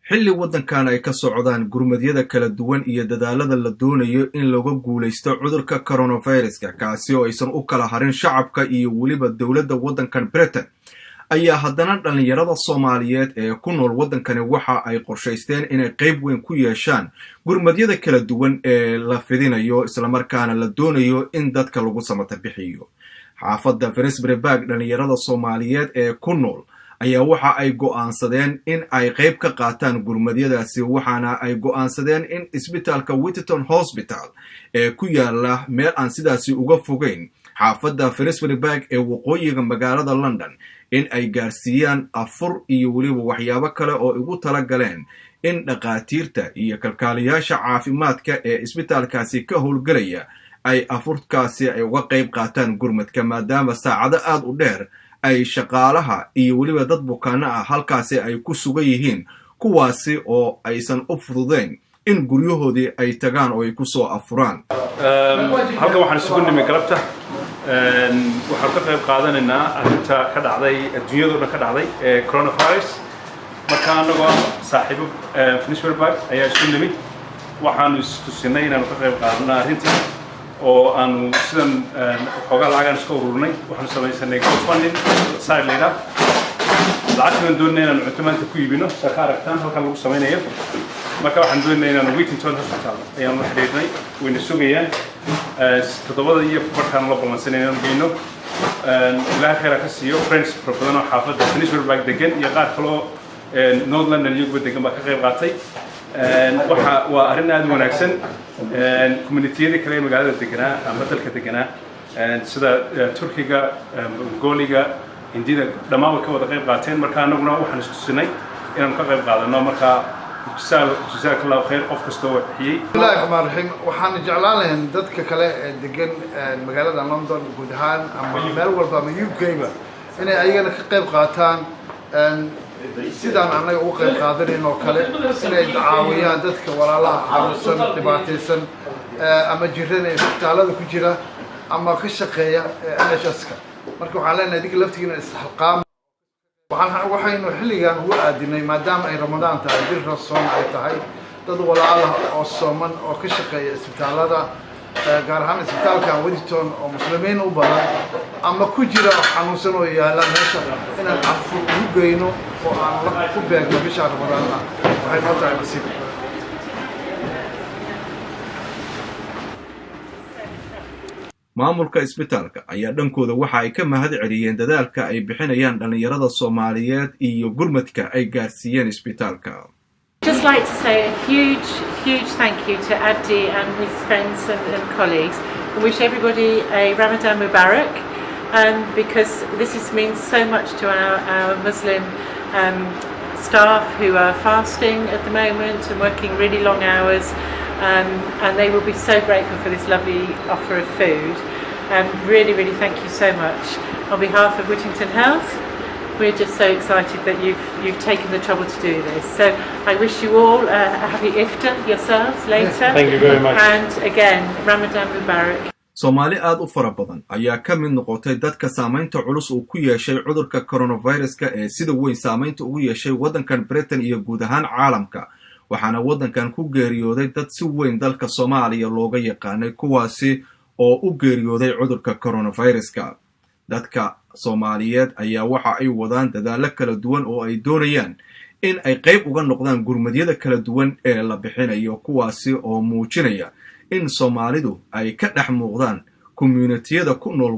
xilli waddankan ay ka socdaan gurmadyada kala duwan iyo dadaalada la doonayo in laga guulaysto cudurka coronaviruska kaasi oo aysan u kala harin shacabka iyo weliba dowladda waddankan Britain ayaa haddana dhalinyarada Soomaaliyeed ee ku nool waddankani waxa ay qorshaysteen inay qayb weyn ku yeeshaan gurmadyada kala duwan ee la fidinayo isla markaana la doonayo in dadka lagu samata bixiyo xaafadda Finsbury dhalinyarada Soomaaliyeed ee ku nool ayaa waxa ay go'aansadeen in ay qayb ka qaataan gurmadyadaasi waxaana ay go'aansadeen in isbitaalka Whittington Hospital ee ku yaala meel aan sidaasi uga fogeyn xaafadda Finsbury ee waqooyiga magaalada London in ay gaarsiiyaan afur iyo weliba waxyaabo kale oo ugu tala galeen in dhaqaatiirta iyo kalkaaliyaasha caafimaadka ee isbitaalkaasi ka howlgalaya ay afurkaasi ay uga qayb qaataan gurmadka maadaama saacado aad u dheer ay shaqaalaha iyo weliba dad bukaano ah halkaasi ay ku sugan yihiin kuwaasi oo aysan u fududeyn in guryahoodii ay tagaan oo ay ku soo afuraan halkan waxaan isugu nimay galabta waxaan ka qayb qaadanaynaa arrinta ka dhacday adduunyada ka dhacday ee coronavirus marka anagoo saaxiibo Finsbury ayaa isugu nimid waxaanu istusinay inaanu ka qayb qaadano arrinta oo aanu sidan xogaa lacagan iska ururnay waxaanu samaysanay crowdfunding site leedah lacagtan doonayna inaanu cunto maanta ku iibino ka aragtaan halkan lagu samaynayo marka waxaan doonaynaa inaanu Whittington Hospital ayaanu xiriirnay wayna sugayaan todobada iyo barkaan la balansanay inaanu geyno ilaa khayr ka siiyo friends badan oo xaafadda Finsbury degan iyo qaar kale oo North London iyo degan baa ka qayb qaatay waxa waa arrin aad u wanaagsan community-yada kale ee magaalada deganaa ama dalka deganaa sida Turkiga Mongolia Hindida dhammaan ka wada qayb qaateen marka anaguna waxaan isku sinay inaan ka qayb qaadano marka جزاك الله خير قف كستو وحيي بسم الله الرحمن الرحيم waxaan jeclaan lahayn dadka kale ee degan magaalada London guud ahaan ama meel walba ama UK-ba inay ayagana ka qayb qaataan sidaan anaga uga qayb qaadanayno kale inay caawiyaan dadka walaalaha xanuunsan dhibaataysan ama jirada isbitaalada ku jira ama ka shaqeeya NHS-ka marka waxaan leenahay dadka laftigiina isxilqaam waxaynu xilligan ugu aadinay maadaama ay Ramadaan tahay bil rasoon ay tahay dad walaalaha oo sooman oo ka shaqeeya isbitaalada gaar ahaan isbitaalka Whittington oo muslimiin u badan ama ku jira xanuunsan oo yaala meesha inaan afur u geyno oo aan la ku beegno bisha Ramadaan waxay noo tahay nasiib maamulka isbitaalka ayaa dhankooda waxa ay ka mahad celiyeen dadaalka ay bixinayaan dhalinyarada Soomaaliyeed iyo gurmadka ay gaarsiiyeen isbitaalka. Just like to say a huge thank you to Abdi and his friends and colleagues and wish everybody a Ramadan Mubarak because this means so much to our Muslim staff who are fasting at the moment and working really long hours and they will be so grateful for this lovely offer of food. Really thank you so much. On behalf of Whittington Health, we're just so excited that you've taken the trouble to do this. So I wish you all a happy iftar yourselves later. Thank you very much. And again, Ramadan Mubarak. Soomaali aad u fara badan ayaa ka mid noqotay dadka saameynta culus uu ku yeeshay cudurka coronaviruska ee sida weyn saameynta ugu yeeshay waddankan Britain iyo guud ahaan caalamka waxaana waddankan ku geeriyooday dad si weyn dalka Soomaaliya looga yaqaanay kuwaasi oo u geeriyooday cudurka coronaviruska dadka Soomaaliyeed ayaa waxa ay wadaan dadaalo kala duwan oo ay doonayaan in ay qayb uga noqdaan gurmadyada kala duwan ee la bixinayo kuwaasi oo muujinaya in Soomaalidu ay ka dhex muuqdaan community-yada ku nool